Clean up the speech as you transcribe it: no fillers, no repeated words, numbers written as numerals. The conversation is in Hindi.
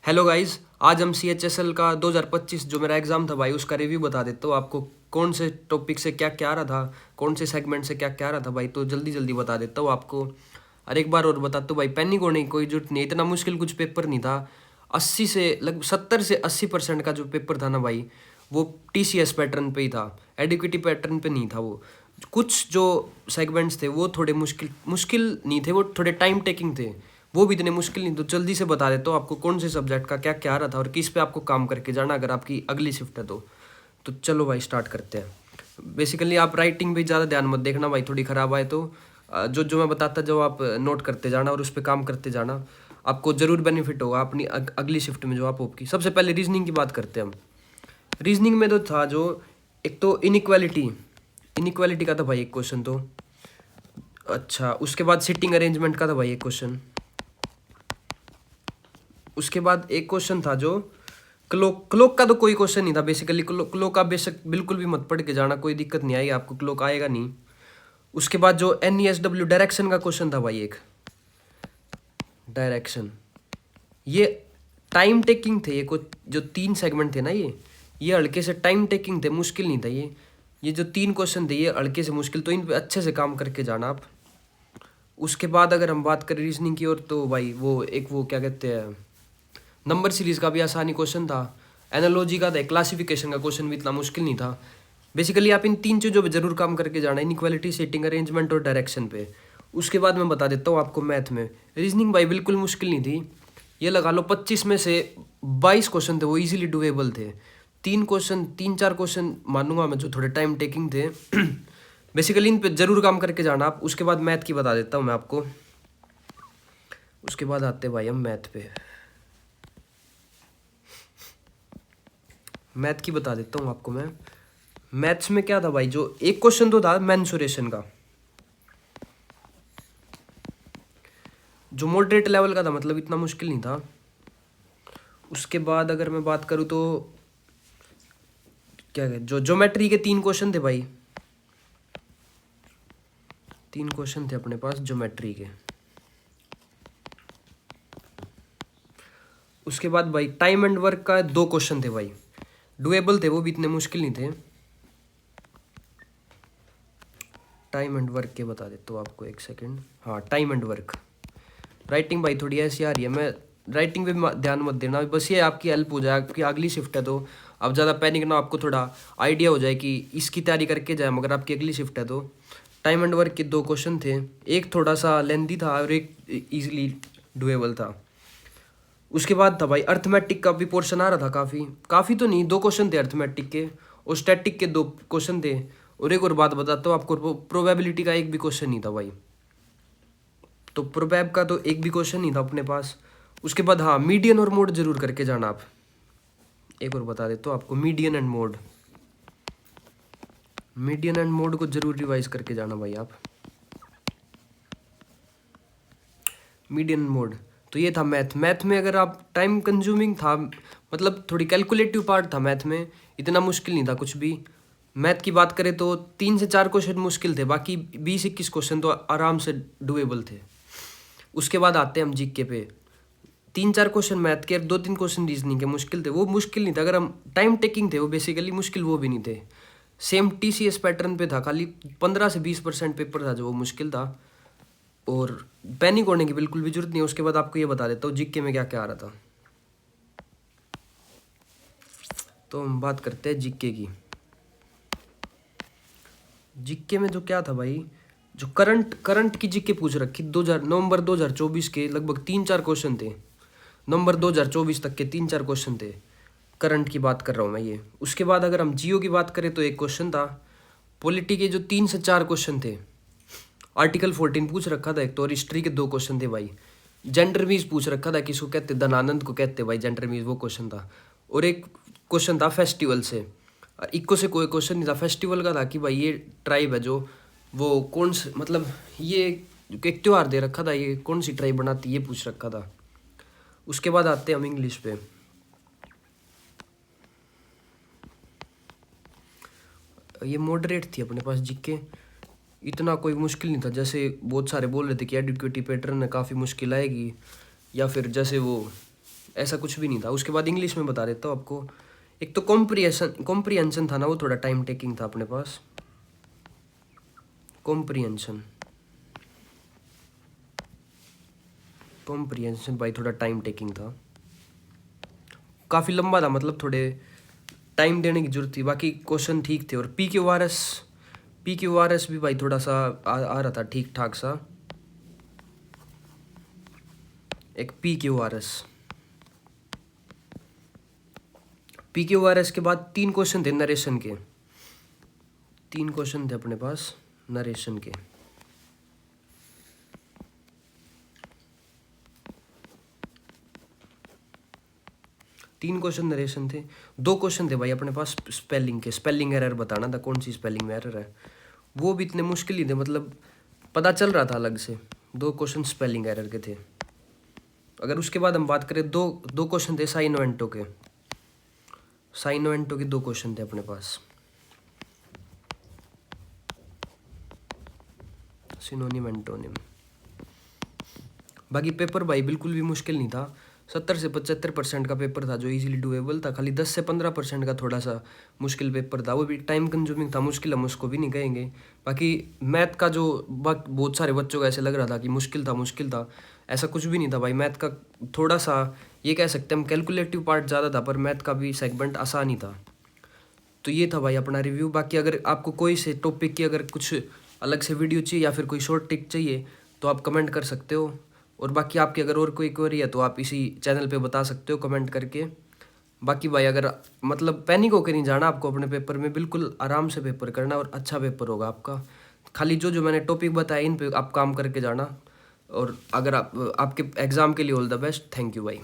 हेलो गाइस, आज हम CHSL का 2025 जो मेरा एग्ज़ाम था भाई उसका रिव्यू बता देता हूँ आपको। कौन से टॉपिक से क्या क्या आ रहा था, कौन से सेगमेंट से क्या क्या आ रहा था भाई, तो जल्दी जल्दी बता देता हूँ आपको। और एक बार और बताता हूँ भाई, पैनिक होने की कोई जरूरत नहीं है, इतना मुश्किल कुछ पेपर नहीं था। 80 से लगभग 70 से 80% का जो पेपर था ना भाई, वो TCS पैटर्न पे ही था, एडिक्विटी पैटर्न पे नहीं था। वो कुछ जो सेगमेंट्स थे वो थोड़े मुश्किल मुश्किल नहीं थे, वो थोड़े टाइम टेकिंग थे, वो भी इतने मुश्किल नहीं। तो जल्दी से बता देता हूँ आपको कौन से सब्जेक्ट का क्या क्या आ रहा था और किस पे आपको काम करके जाना अगर आपकी अगली शिफ्ट है तो चलो भाई स्टार्ट करते हैं। बेसिकली आप राइटिंग पे ज़्यादा ध्यान मत देखना भाई, थोड़ी ख़राब आए तो जो जो मैं बताता जो आप नोट करते जाना और उस पर काम करते जाना, आपको ज़रूर बेनिफिट होगा अपनी अगली शिफ्ट में जो आप होगी। सबसे पहले रीजनिंग की बात करते हैं हम। रीजनिंग में तो था जो एक तो इनइक्वालिटी इनइक्वालिटी का था भाई एक क्वेश्चन तो। अच्छा, उसके बाद सिटिंग अरेंजमेंट का था भाई एक क्वेश्चन। उसके बाद एक क्वेश्चन था जो क्लोक क्लोक का तो कोई क्वेश्चन नहीं था। बेसिकली क्लोक आप बेशक बिल्कुल भी मत पढ़ के जाना, कोई दिक्कत नहीं आएगी आपको, क्लोक आएगा नहीं। उसके बाद जो NESW डायरेक्शन का क्वेश्चन था भाई एक, डायरेक्शन, ये टाइम टेकिंग थे। ये कुछ जो 3 सेगमेंट थे ना, ये हल्के से टाइम टेकिंग थे, मुश्किल नहीं था। ये जो 3 क्वेश्चन थे ये हल्के से मुश्किल, तो इन पे अच्छे से काम करके जाना आप। उसके बाद अगर हम बात करें रीजनिंग की ओर, तो भाई वो क्या कहते हैं, नंबर सीरीज का भी आसानी क्वेश्चन था। एनालॉजी का था, क्लासिफिकेशन का क्वेश्चन भी इतना मुश्किल नहीं था। बेसिकली आप इन 3 चीज़ों पे जरूर काम करके जाना, इनइक्वालिटी, सेटिंग अरेंजमेंट और डायरेक्शन पे। उसके बाद मैं बता देता हूँ आपको मैथ में। रीजनिंग भाई बिल्कुल मुश्किल नहीं थी, ये लगा लो 25 में से 22 क्वेश्चन थे वो इजीली डुएबल थे। 3 4 क्वेश्चन मानूंगा मैं जो थोड़े टाइम टेकिंग थे। बेसिकली इन पे जरूर काम करके जाना आप। उसके बाद मैथ की बता देता हूँ मैं आपको। उसके बाद आते हैं भाई हम मैथ पे। मैथ की बता देता हूँ आपको मैं। मैथ्स में क्या था भाई, जो एक क्वेश्चन तो था मेंसुरेशन का, जो मॉडरेट लेवल का था, मतलब इतना मुश्किल नहीं था। उसके बाद अगर मैं बात करूँ तो क्या है, जो ज्योमेट्री के 3 क्वेश्चन थे भाई, 3 क्वेश्चन थे अपने पास ज्योमेट्री के। उसके बाद भाई टाइम एंड वर्क का 2 क्वेश्चन थे भाई, डुएबल थे, वो भी इतने मुश्किल नहीं थे। टाइम एंड वर्क के बता देता हूँ आपको, एक सेकंड। हाँ, टाइम एंड वर्क। राइटिंग भाई थोड़ी ऐसी आ रही है, मैं राइटिंग पे भी ध्यान मत देना, बस ये आपकी हेल्प हो जाए, आपकी अगली शिफ्ट है तो आप ज़्यादा पैनिक ना, आपको थोड़ा आइडिया हो जाए कि इसकी तैयारी करके जाए, मगर आपकी अगली शिफ्ट है तो। टाइम एंड वर्क के 2 क्वेश्चन थे, एक थोड़ा सा लेंथी था और एक इजीली डुएबल था। उसके बाद था भाई अर्थमेटिक का भी पोर्शन आ रहा था, काफ़ी काफ़ी तो नहीं, 2 क्वेश्चन थे अर्थमेटिक के, और स्टैटिक के 2 क्वेश्चन थे। और एक और बात बताता हूँ आपको, प्रोबेबिलिटी का एक भी क्वेश्चन नहीं था भाई, तो प्रोबेब का तो एक भी क्वेश्चन नहीं था अपने पास। उसके बाद हाँ, मीडियन और मोड जरूर करके जाना आप। एक और बता देता हूँ आपको, median and mode, median and mode को जरूर रिवाइज करके जाना भाई आप। मीडियन मोड, तो ये था मैथ। मैथ में अगर आप टाइम कंज्यूमिंग था, मतलब थोड़ी कैलकुलेटिव पार्ट था मैथ में, इतना मुश्किल नहीं था कुछ भी। मैथ की बात करें तो 3 से 4 क्वेश्चन मुश्किल थे, बाकी 20 21 क्वेश्चन तो आराम से डुएबल थे। उसके बाद आते हैं हम जीके पे। 3 4 क्वेश्चन मैथ के और 2 3 क्वेश्चन रीजनिंग के मुश्किल थे, वो मुश्किल नहीं था, अगर हम टाइम टेकिंग थे वो बेसिकली, मुश्किल वो भी नहीं थे। सेम TCS पैटर्न पे था, खाली 15 से 20% पेपर था जो वो मुश्किल था। और पैनिक होने की बिल्कुल भी जरूरत नहीं है। उसके बाद आपको ये बता देता हूँ जीके में क्या क्या आ रहा था। तो हम बात करते हैं जीके की। जीके में जो क्या था भाई, जो करंट करंट की जीके पूछ रखी, 2000 नवंबर 2024 के लगभग 3 4 क्वेश्चन थे। नवंबर 2024 तक के 3 4 क्वेश्चन थे, करंट की बात कर रहा हूँ मैं ये। उसके बाद अगर हम जियो की बात करें तो एक क्वेश्चन था। पॉलिटी के जो 3 से 4 क्वेश्चन थे, आर्टिकल 14 पूछ रखा था एक तो, और हिस्ट्री के 2 क्वेश्चन थे भाई। जेंडर मीज पूछ रखा था, किसको कहते, धनानंद को कहते भाई जेंडर मीज, वो क्वेश्चन था। और एक क्वेश्चन था फेस्टिवल से, इक्को से कोई क्वेश्चन नहीं था। फेस्टिवल का था कि भाई ये ट्राइब है जो, वो कौन से, मतलब ये एक त्यौहार दे रखा था, ये कौन सी ट्राइब बनाती, ये पूछ रखा था। उसके बाद आते हैं हम इंग्लिश पे। ये मॉडरेट थी अपने पास जीके, इतना कोई मुश्किल नहीं था। जैसे बहुत सारे बोल रहे थे कि एडिक्विटी पैटर्न है, काफ़ी मुश्किल आएगी, या फिर जैसे वो ऐसा कुछ भी नहीं था। उसके बाद इंग्लिश में बता देता हूँ आपको। एक तो कॉम्प्रिहेंशन था ना, वो थोड़ा टाइम टेकिंग था अपने पास। कॉम्प्रिहेंशन भाई थोड़ा टाइम टेकिंग था, काफ़ी लंबा था, मतलब थोड़े टाइम देने की जरूरत थी। बाकी क्वेश्चन ठीक थे। और पी क्यू आर एस भी भाई थोड़ा सा आ रहा था ठीक ठाक सा। एक पी क्यू आर एस के बाद 3 क्वेश्चन थे नरेशन के। 3 क्वेश्चन थे अपने पास नरेशन के। 3 क्वेश्चन नरेशन थे। 2 क्वेश्चन थे भाई अपने पास स्पेलिंग के। स्पेलिंग एरर बताना था, कौन सी स्पेलिंग में एरर है। वो भी इतने मुश्किल ही थे, मतलब पता चल रहा था अलग से। 2 क्वेश्चन स्पेलिंग एरर के थे। अगर उसके बाद हम बात करें, दो क्वेश्चन थे साइन वेंटो के। 2 क्वेश्चन थे अपने पास। Synonym antonym. बाकी पेपर भाई बिल्कुल भी मुश्किल नहीं था। 70 से 75% का पेपर था जो इजीली डुएबल था। खाली 10 से 15% का थोड़ा सा मुश्किल पेपर था, वो भी टाइम कंज्यूमिंग था। मुश्किल हम उसको भी नहीं कहेंगे। बाकी मैथ का जो बहुत सारे बच्चों को ऐसे लग रहा था कि मुश्किल था, ऐसा कुछ भी नहीं था भाई। मैथ का थोड़ा सा ये कह सकते हैं हम, कैलकुलेटिव पार्ट ज़्यादा था, पर मैथ का भी सेगमेंट आसान ही था। तो ये था भाई अपना रिव्यू। बाकी अगर आपको कोई से टॉपिक की अगर कुछ अलग से वीडियो चाहिए या फिर कोई शॉर्ट टिक चाहिए तो आप कमेंट कर सकते हो। और बाकी आपकी अगर और कोई क्वेरी है तो आप इसी चैनल पे बता सकते हो कमेंट करके। बाकी भाई अगर मतलब पैनिक होकर नहीं जाना आपको अपने पेपर में, बिल्कुल आराम से पेपर करना और अच्छा पेपर होगा आपका। खाली जो जो मैंने टॉपिक बताया इन पे आप काम करके जाना। और अगर आपके एग्ज़ाम के लिए all the best. Thank you भाई।